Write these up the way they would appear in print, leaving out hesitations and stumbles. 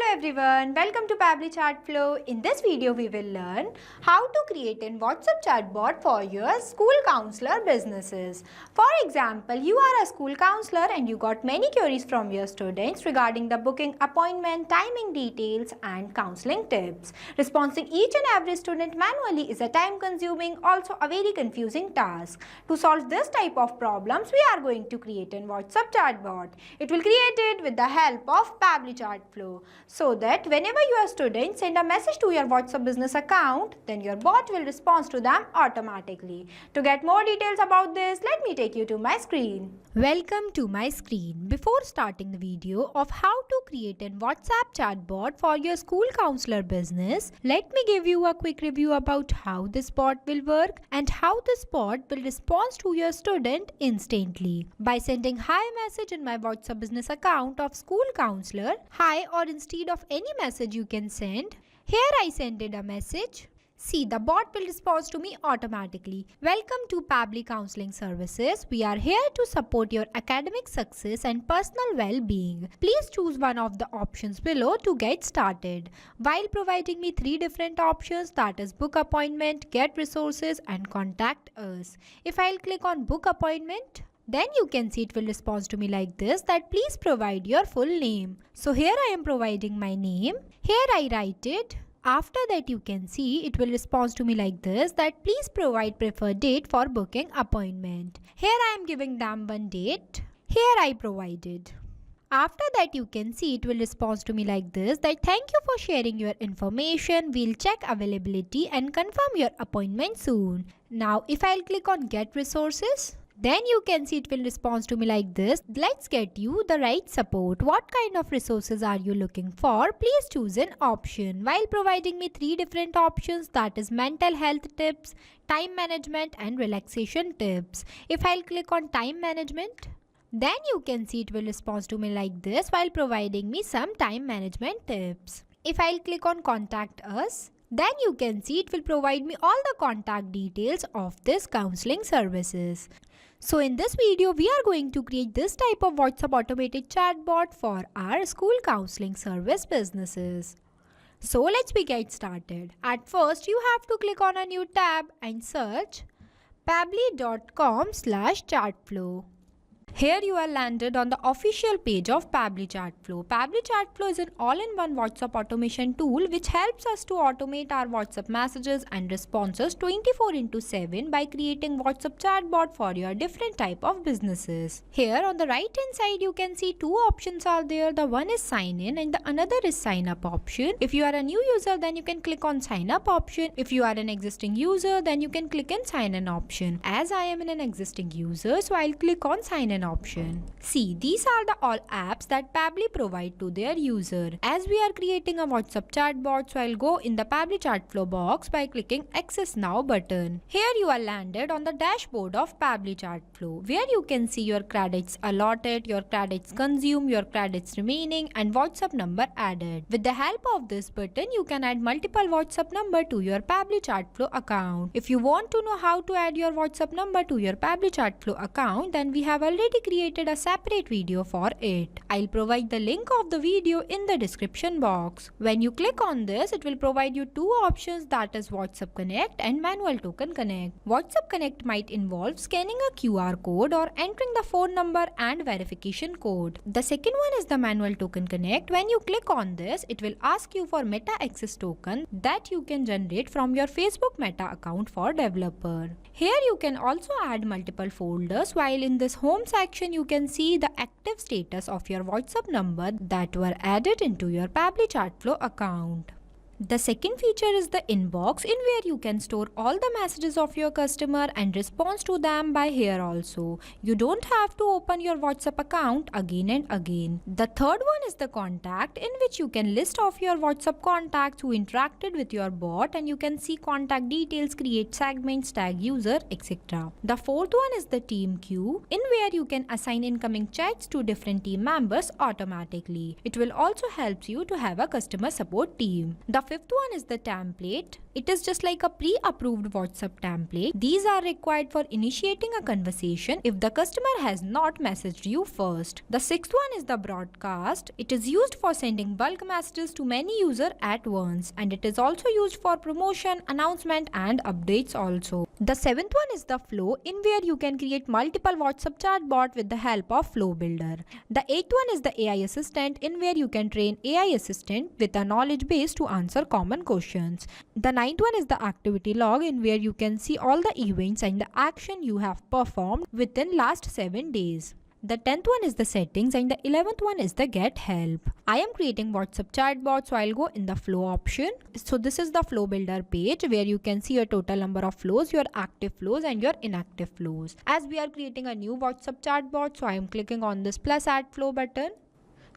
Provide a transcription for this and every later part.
Hello everyone, welcome to Pabbly Chatflow. In this video, we will learn how to create a WhatsApp chatbot for your school counselor businesses. For example, you are a school counselor and you got many queries from your students regarding the booking appointment, timing details and counseling tips. Responding each and every student manually is a time-consuming, also a very confusing task. To solve this type of problems, we are going to create a WhatsApp chatbot. It will create it with the help of Pabbly Chatflow, so that whenever your students send a message to your WhatsApp business account, then your bot will respond to them automatically. To get more details about this, let me take you to my screen. Welcome to my screen. Before starting the video of how to create a WhatsApp chatbot for your school counselor business, let me give you a quick review about how this bot will work and how this bot will respond to your student instantly. By sending hi message in my WhatsApp business account of school counselor, hi, or instead of any message you can send, here I sent it a message. See, the bot will respond to me automatically. Welcome to Pabbly Counseling Services. We are here to support your academic success and personal well-being. Please choose one of the options below to get started. While providing me 3 different options, that is book appointment, get resources and contact us. If I'll click on book appointment, then you can see it will respond to me like this, that please provide your full name. So here I am providing my name. Here I write it. After that you can see it will respond to me like this, that please provide preferred date for booking appointment. Here I am giving them one date. Here I provided. After that you can see it will respond to me like this, that thank you for sharing your information. We'll check availability and confirm your appointment soon. Now if I'll click on get resources, then you can see it will respond to me like this. Let's get you the right support. What kind of resources are you looking for? Please choose an option. While providing me 3 different options, that is mental health tips, time management and relaxation tips. If I'll click on time management, then you can see it will respond to me like this while providing me some time management tips. If I'll click on contact us, then you can see it will provide me all the contact details of this counseling services. So in this video, we are going to create this type of WhatsApp automated chatbot for our school counseling service businesses. So let's get started. At first, you have to click on a new tab and search pabbly.com/chatflow. Here you are landed on the official page of Pabbly Chatflow. Pabbly Chatflow is an all-in-one WhatsApp automation tool which helps us to automate our WhatsApp messages and responses 24/7 by creating WhatsApp chatbot for your different type of businesses. Here on the right hand side you can see 2 options are there. The one is sign in and the another is sign up option. If you are a new user, then you can click on sign up option. If you are an existing user, then you can click on sign in option. As I am an existing user, so I'll click on sign in option. See, these are the all apps that Pabbly provide to their user. As we are creating a WhatsApp chatbot, so I'll go in the Pabbly Chatflow box by clicking Access Now button. Here you are landed on the dashboard of Pabbly Chatflow, where you can see your credits allotted, your credits consumed, your credits remaining and WhatsApp number added. With the help of this button, you can add multiple WhatsApp number to your Pabbly Chatflow account. If you want to know how to add your WhatsApp number to your Pabbly Chatflow account, then we have already created a separate video for it. I'll provide the link of the video in the description box. When you click on this, it will provide you 2 options, that is WhatsApp Connect and Manual Token Connect. WhatsApp Connect might involve scanning a QR code or entering the phone number and verification code. The second one is the Manual Token Connect. When you click on this, it will ask you for Meta Access token that you can generate from your Facebook Meta account for developer. Here you can also add multiple folders, while in this home section you can see the active status of your WhatsApp number that were added into your Pabbly Chatflow account. The second feature is the inbox, in where you can store all the messages of your customer and respond to them by here also. You don't have to open your WhatsApp account again and again. The third one is the contact, in which you can list off your WhatsApp contacts who interacted with your bot and you can see contact details, create segments, tag user, etc. The fourth one is the team queue, in where you can assign incoming chats to different team members automatically. It will also help you to have a customer support team. The fifth one is the template, It is just like a pre-approved WhatsApp template. These are required for initiating a conversation if the customer has not messaged you first. The sixth one is the broadcast. It is used for sending bulk messages to many users at once, and it is also used for promotion, announcement and updates also. The seventh one is the flow, in where you can create multiple WhatsApp chatbot with the help of Flow Builder. The eighth one is the AI assistant, in where you can train AI assistant with a knowledge base to answer common questions. The ninth one is the activity log, in where you can see all the events and the action you have performed within last 7 days. The 10th one is the settings, and the 11th one is the get help. I am creating WhatsApp chatbot, so I'll go in the flow option. So this is the flow builder page, where you can see your total number of flows, your active flows and your inactive flows. As we are creating a new WhatsApp chatbot, so I am clicking on this plus add flow button.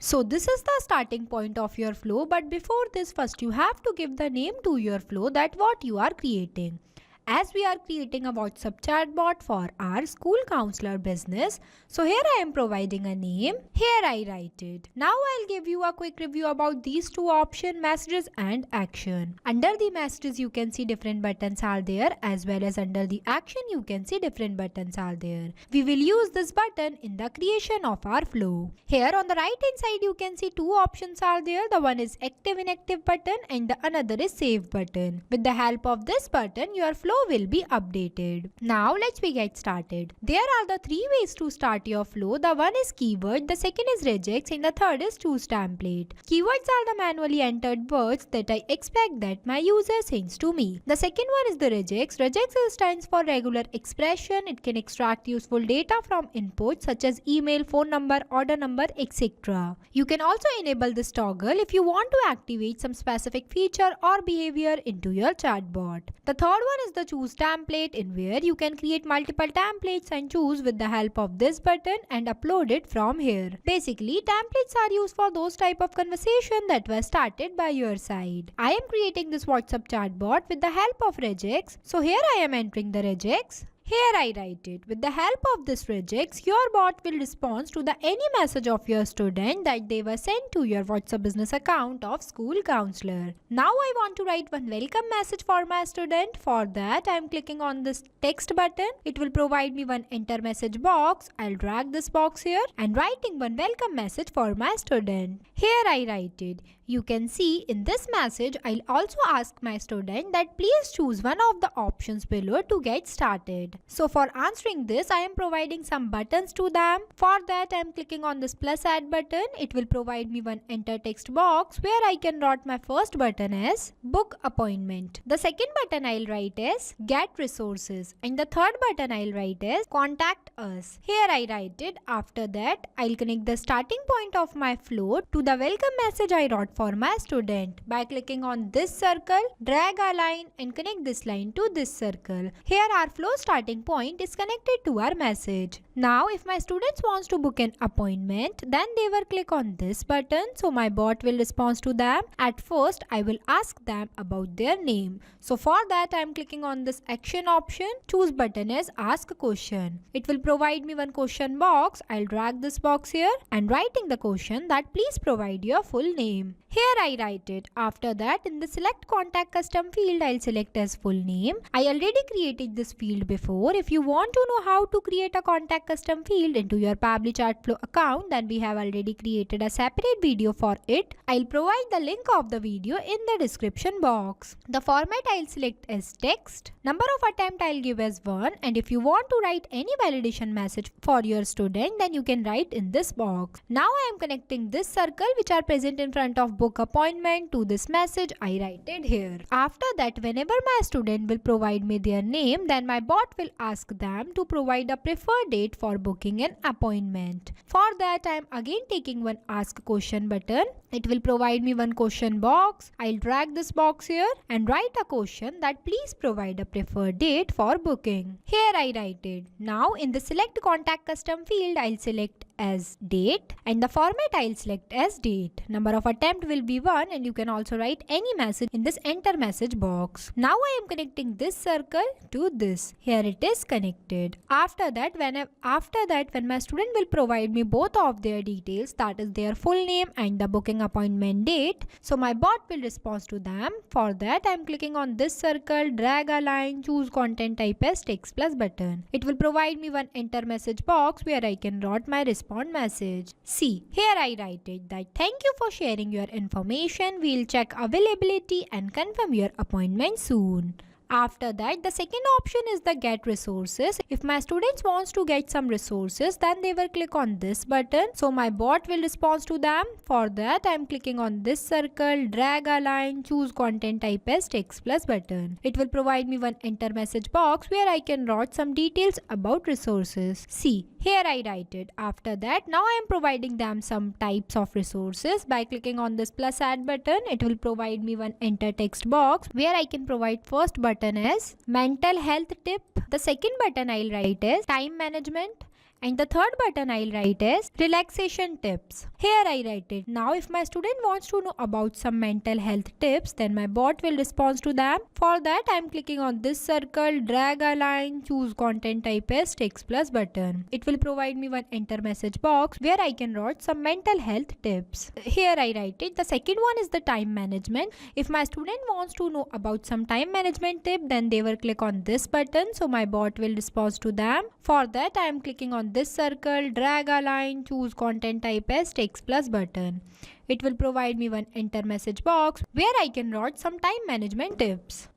So this is the starting point of your flow, but before this, first you have to give the name to your flow, that what you are creating. As we are creating a WhatsApp chatbot for our school counselor business, so here I am providing a name. Here I write it. Now I'll give you a quick review about these two options, messages and action. Under the messages you can see different buttons are there, as well as under the action you can see different buttons are there. We will use this button in the creation of our flow. Here on the right hand side you can see two options are there. The one is active inactive button and the another is save button. With the help of this button, your flow will be updated. Now let's get started. There are the three ways to start your flow. The one is keyword, the second is regex and the third is choose template. Keywords are the manually entered words that I expect that my user sends to me. The second one is the regex. Regex stands for regular expression. It can extract useful data from inputs such as email, phone number, order number, etc. You can also enable this toggle if you want to activate some specific feature or behavior into your chatbot. The third one is the choose template, in where you can create multiple templates and choose with the help of this button and upload it from here. Basically, templates are used for those type of conversation that were started by your side. I am creating this WhatsApp chatbot with the help of regex. So here I am entering the regex. Here I write it. With the help of this regex, your bot will respond to the any message of your student that they were sent to your WhatsApp business account of school counselor. Now I want to write one welcome message for my student. For that, I am clicking on this text button. It will provide me one enter message box. I'll drag this box here and writing one welcome message for my student. Here I write it. You can see in this message, I'll also ask my student that please choose one of the options below to get started. So for answering this, I am providing some buttons to them. For that, I am clicking on this plus add button. It will provide me one enter text box where I can write my first button as book appointment. The second button I'll write is get resources. And the third button I'll write is contact us. Here I write it. After that, I'll connect the starting point of my flow to the welcome message I wrote for my student. By clicking on this circle, drag a line and connect this line to this circle. Here our flow starting point is connected to our message. Now if my students wants to book an appointment, then they will click on this button, so my bot will respond to them. At first I will ask them about their name. So for that I am clicking on this action option. Choose button as ask a question. It will provide me one question box. I'll drag this box here and writing the question that please provide your full name. Here I write it. After that, in the select contact custom field, I'll select as full name. I already created this field before. If you want to know how to create a contact custom field into your Pabbly Chatflow account, then we have already created a separate video for it. I'll provide the link of the video in the description box. The format I'll select as text. Number of attempt I'll give as 1, and if you want to write any validation message for your student, then you can write in this box. Now I am connecting this circle which are present in front of book appointment to this message I write it here. After that, whenever my student will provide me their name, then my bot will ask them to provide a preferred date for booking an appointment. For that, I am again taking one ask question button. It will provide me one question box. I'll drag this box here and write a question that please provide a preferred date for booking. Here I write it. Now in the select contact custom field, I'll select as date and the format I'll select as date. Number of attempt will be 1 and you can also write any message in this enter message box. Now I am connecting this circle to this. Here it is connected. After that when my student will provide me both of their details, that is their full name and the booking appointment date, so my bot will respond to them. For that I am clicking on this circle, drag a line, choose content type as text plus button. It will provide me one enter message box where I can write my respond message. See, here I write it that thank you for sharing your information. We'll check availability and confirm your appointment soon. After that, the second option is the get resources. If my students wants to get some resources, then they will click on this button. So my bot will respond to them. For that, I am clicking on this circle, drag a line, choose content type as text plus button. It will provide me one enter message box where I can write some details about resources. See, here I write it. After that, now I am providing them some types of resources. By clicking on this plus add button, it will provide me one enter text box where I can provide first button as mental health tip. The second button I'll write is time management. And the third button I'll write is relaxation tips. Here I write it. Now if my student wants to know about some mental health tips, then my bot will respond to them. For that I am clicking on this circle, drag a line, choose content type as text plus button. It will provide me one enter message box where I can write some mental health tips. Here I write it. The second one is the time management. If my student wants to know about some time management tip, then they will click on this button. So my bot will respond to them. For that I am clicking on this circle, drag a line, choose content type as text plus button. It will provide me one enter message box where I can write some time management tips.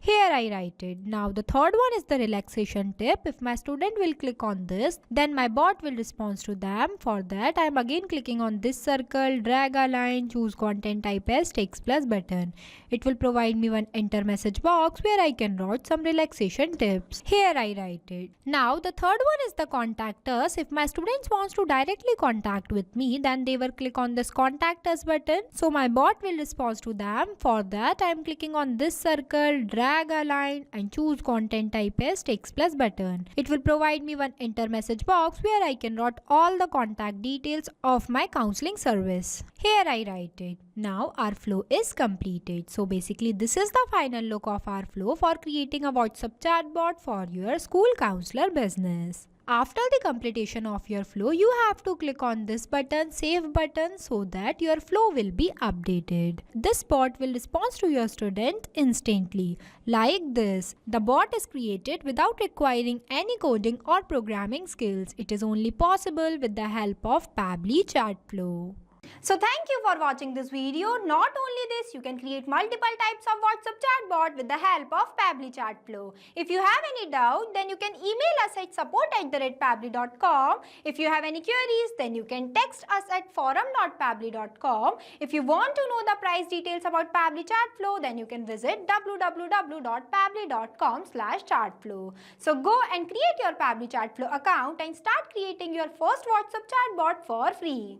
Here I write it. Now the third one is the relaxation tip. If my student will click on this, then my bot will respond to them. For that I am again clicking on this circle, drag a line, choose content type as text plus button. It will provide me one enter message box where I can write some relaxation tips. Here I write it. Now the third one is the contact us. If my students wants to directly contact with me, then they will click on this contact us button. So my bot will respond to them. For that I am clicking on this circle, drag a line and choose content type as text plus button. It will provide me one enter message box where I can write all the contact details of my counseling service. Here I write it. Now our flow is completed. So basically this is the final look of our flow for creating a WhatsApp chatbot for your school counselor business. After the completion of your flow, you have to click on this button, save button, so that your flow will be updated. This bot will respond to your student instantly. Like this, the bot is created without requiring any coding or programming skills. It is only possible with the help of Pabbly Chatflow. So thank you for watching this video. Not only this, you can create multiple types of WhatsApp chatbot with the help of Pabbly Chatflow. If you have any doubt, then you can email us at support@pabbly.com. If you have any queries, then you can text us at forum.pabbly.com. If you want to know the price details about Pabbly Chatflow, then you can visit www.pabbly.com/chatflow. So go and create your Pabbly Chatflow account and start creating your first WhatsApp chatbot for free.